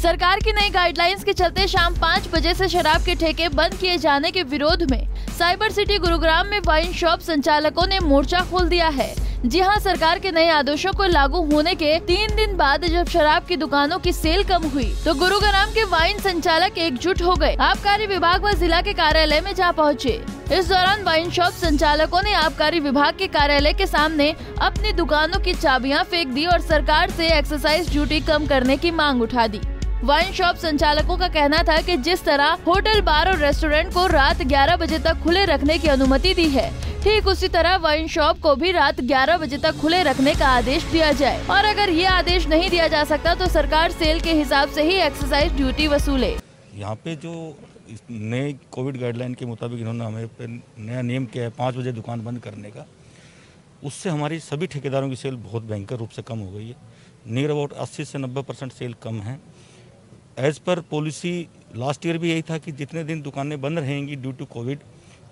सरकार की नई गाइडलाइंस के चलते शाम 5 बजे से शराब के ठेके बंद किए जाने के विरोध में साइबर सिटी गुरुग्राम में वाइन शॉप संचालकों ने मोर्चा खोल दिया है। जी हां, सरकार के नए आदेशों को लागू होने के 3 दिन बाद जब शराब की दुकानों की सेल कम हुई तो गुरुग्राम के वाइन संचालक एकजुट हो गए। आबकारी विभाग व जिला के कार्यालय में जा पहुँचे। इस दौरान वाइन शॉप संचालकों ने आबकारी विभाग के कार्यालय के सामने अपनी दुकानों की चाबियां फेंक दी और सरकार से एक्साइज ड्यूटी कम करने की मांग उठा दी। वाइन शॉप संचालकों का कहना था कि जिस तरह होटल, बार और रेस्टोरेंट को रात 11 बजे तक खुले रखने की अनुमति दी है, ठीक उसी तरह वाइन शॉप को भी रात 11 बजे तक खुले रखने का आदेश दिया जाए और अगर ये आदेश नहीं दिया जा सकता तो सरकार सेल के हिसाब से ही एक्साइज ड्यूटी वसूले। यहाँ पे जो नए कोविड गाइडलाइन के मुताबिक इन्होंने हमें पे नया नियम किया है 5 बजे दुकान बंद करने का, उससे हमारी सभी ठेकेदारों की सेल बहुत भयंकर रूप से कम हो गई है। नियर अबाउट 80 से 90% सेल कम है। As per policy last year भी यही था कि जितने दिन दुकानें बंद रहेंगी ड्यू टू कोविड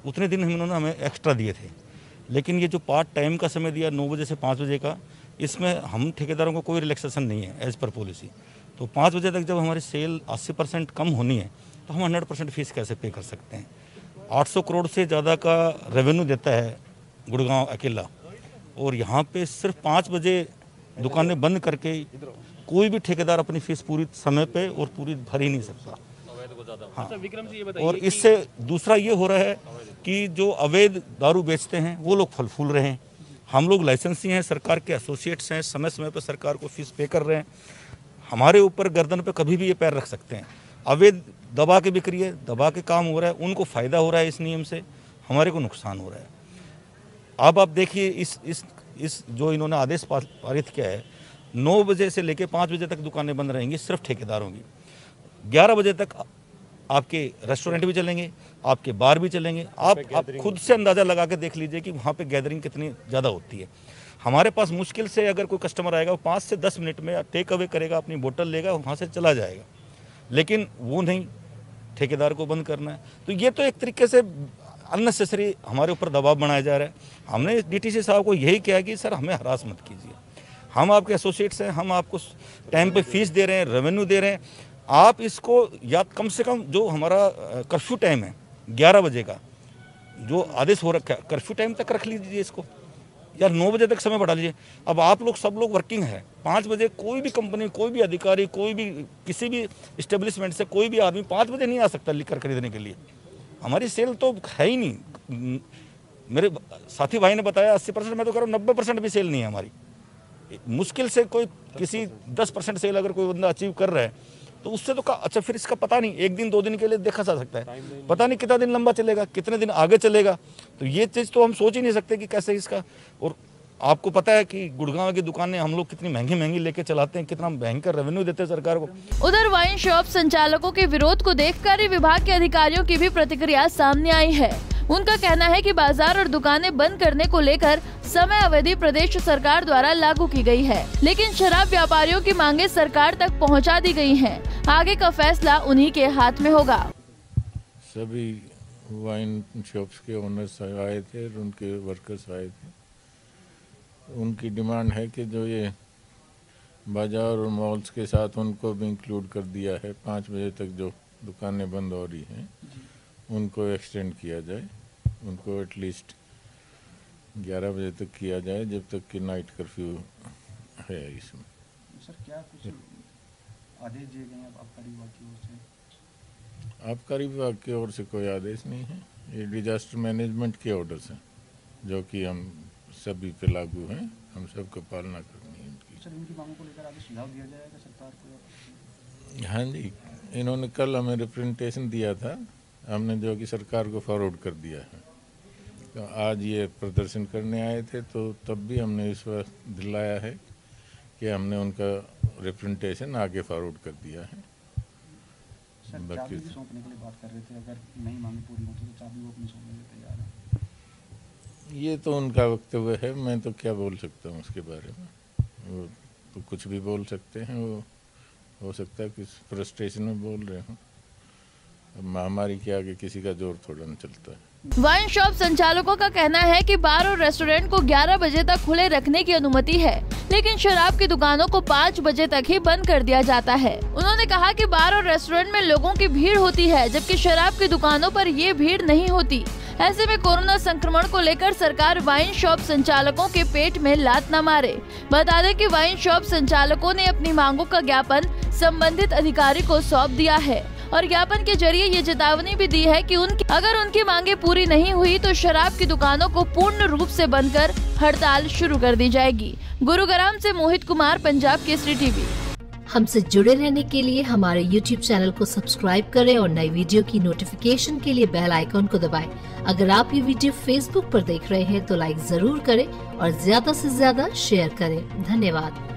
उतने दिन इन्होंने हमें एक्स्ट्रा दिए थे, लेकिन ये जो पार्ट टाइम का समय दिया 9 बजे से 5 बजे का, इसमें हम ठेकेदारों को कोई रिलैक्सेशन नहीं है एज पर पॉलिसी। तो 5 बजे तक जब हमारी सेल 80% कम होनी है तो हम 100% फीस कैसे पे कर सकते हैं। 800 करोड़ से ज़्यादा का रेवेन्यू देता है गुड़गांव अकेला, और यहाँ पे सिर्फ 5 बजे दुकानें बंद करके कोई भी ठेकेदार अपनी फीस पूरी समय पे और पूरी भर ही नहीं सकता। हाँ, और इससे दूसरा ये हो रहा है कि जो अवैध दारू बेचते हैं वो लोग फल फूल रहे हैं। हम लोग लाइसेंसी हैं, सरकार के एसोसिएट्स हैं, समय समय पर सरकार को फीस पे कर रहे हैं। हमारे ऊपर गर्दन पे कभी भी ये पैर रख सकते हैं। अवैध दबा के बिक्री है, दबा के काम हो रहा है, उनको फ़ायदा हो रहा है इस नियम से, हमारे को नुकसान हो रहा है। अब आप देखिए इस जो इन्होंने आदेश पारित किया है, 9 बजे से लेकर 5 बजे तक दुकानें बंद रहेंगी सिर्फ ठेकेदारों की। 11 बजे तक आपके रेस्टोरेंट भी चलेंगे, आपके बार भी चलेंगे। आप खुद से अंदाज़ा लगा के देख लीजिए कि वहाँ पे गैदरिंग कितनी ज़्यादा होती है। हमारे पास मुश्किल से अगर कोई कस्टमर आएगा वो 5 से 10 मिनट में टेक अवे करेगा, अपनी बोतल लेगा, वहाँ से चला जाएगा, लेकिन वो नहीं, ठेकेदार को बंद करना है। तो ये तो एक तरीके से अननेसेसरी हमारे ऊपर दबाव बनाया जा रहा है। हमने डीटीसी साहब को यही किया कि सर हमें हरास मत कीजिए, हम आपके एसोसिएट्स हैं, हम आपको टाइम पे फीस दे रहे हैं, रेवेन्यू दे रहे हैं, आप इसको या कम से कम जो हमारा कर्फ्यू टाइम है 11 बजे का जो आदेश हो रखा है, कर्फ्यू टाइम तक रख लीजिए इसको, या 9 बजे तक समय बढ़ा लीजिए। अब आप लोग सब लोग वर्किंग है, 5 बजे कोई भी कंपनी, कोई भी अधिकारी, कोई भी किसी भी इस्टेब्लिशमेंट से कोई भी आदमी 5 बजे नहीं आ सकता लिकर खरीदने के लिए। हमारी सेल तो है ही नहीं। मेरे साथी भाई ने बताया 80%, मैं तो कह रहा हूँ 90% भी सेल नहीं है हमारी। मुश्किल से कोई किसी 10% सेल अगर कोई बंदा अचीव कर रहा है तो उससे तो अच्छा, फिर इसका पता नहीं 1 दिन 2 दिन के लिए देखा जा सकता है, पता नहीं कितना दिन लंबा चलेगा, कितने दिन आगे चलेगा। तो ये चीज़ तो हम सोच ही नहीं सकते कि कैसे इसका। और आपको पता है कि गुड़गांव की दुकानें हम लोग कितनी महंगी महंगी लेके चलाते हैं, कितना भयंकर रेवेन्यू देते हैं सरकार को। उधर वाइन शॉप संचालकों के विरोध को देख आबकारी विभाग के अधिकारियों की भी प्रतिक्रिया सामने आई है। उनका कहना है कि बाजार और दुकानें बंद करने को लेकर समय अवधि प्रदेश सरकार द्वारा लागू की गई है, लेकिन शराब व्यापारियों की मांगे सरकार तक पहुंचा दी गई हैं। आगे का फैसला उन्हीं के हाथ में होगा। सभी वाइन शॉप्स के ओनर्स आए थे और उनके वर्कर्स आए थे। उनकी डिमांड है कि जो ये बाजार और मॉल्स के साथ उनको भी इंक्लूड कर दिया है, 5 बजे तक जो दुकानें बंद हो रही हैं उनको एक्सटेंड किया जाए, उनको एटलीस्ट 11 बजे तक किया जाए, जब तक कि नाइट कर्फ्यू है इसमें। सर, क्या कुछ आदेश दिए गए हैं आबकारी विभाग की ओर से? आबकारी विभाग की ओर से कोई आदेश नहीं है, ये डिजास्टर मैनेजमेंट के ऑर्डर्स हैं जो कि हम सभी पे लागू हैं, हम सबको पालना करनी है इनकी। सर, इनकी मांगों को लेकर आगे सुझाव दिया जाएगा सरकार को? हाँ जी, इन्होंने कल हमें रिप्रेजेंटेशन दिया था, हमने जो कि सरकार को फॉरवर्ड कर दिया है। तो आज ये प्रदर्शन करने आए थे तो तब भी हमने इस वक्त दिलाया है कि हमने उनका रिप्रेजेंटेशन आगे फॉरवर्ड कर दिया है। सर, चाबी भी सौंपने के लिए बात कर रहे थे, अगर नहीं मांगी पूरी होती तो चाबी वो अपनी सौंपने के लिए तैयार है। ये तो उनका वक्तव्य है, मैं तो क्या बोल सकता हूँ उसके बारे में। वो तो कुछ भी बोल सकते हैं, वो हो सकता है कि फ्रस्ट्रेशन में बोल रहे हों। अब महामारी के आगे किसी का जोर थोड़ा न चलता है। वाइन शॉप संचालकों का कहना है कि बार और रेस्टोरेंट को 11 बजे तक खुले रखने की अनुमति है, लेकिन शराब की दुकानों को 5 बजे तक ही बंद कर दिया जाता है। उन्होंने कहा कि बार और रेस्टोरेंट में लोगों की भीड़ होती है, जबकि शराब की दुकानों पर ये भीड़ नहीं होती। ऐसे में कोरोना संक्रमण को लेकर सरकार वाइन शॉप संचालकों के पेट में लात न मारे। बता दें कि वाइन शॉप संचालकों ने अपनी मांगों का ज्ञापन संबंधित अधिकारी को सौंप दिया है और ज्ञापन के जरिए ये चेतावनी भी दी है कि अगर उनकी मांगे पूरी नहीं हुई तो शराब की दुकानों को पूर्ण रूप से बंद कर हड़ताल शुरू कर दी जाएगी। गुरुग्राम से मोहित कुमार, पंजाब केसरी टीवी। हमसे जुड़े रहने के लिए हमारे YouTube चैनल को सब्सक्राइब करें और नई वीडियो की नोटिफिकेशन के लिए बेल आइकॉन को दबाएं। अगर आप ये वीडियो Facebook पर देख रहे हैं तो लाइक जरूर करें और ज्यादा से ज्यादा शेयर करें। धन्यवाद।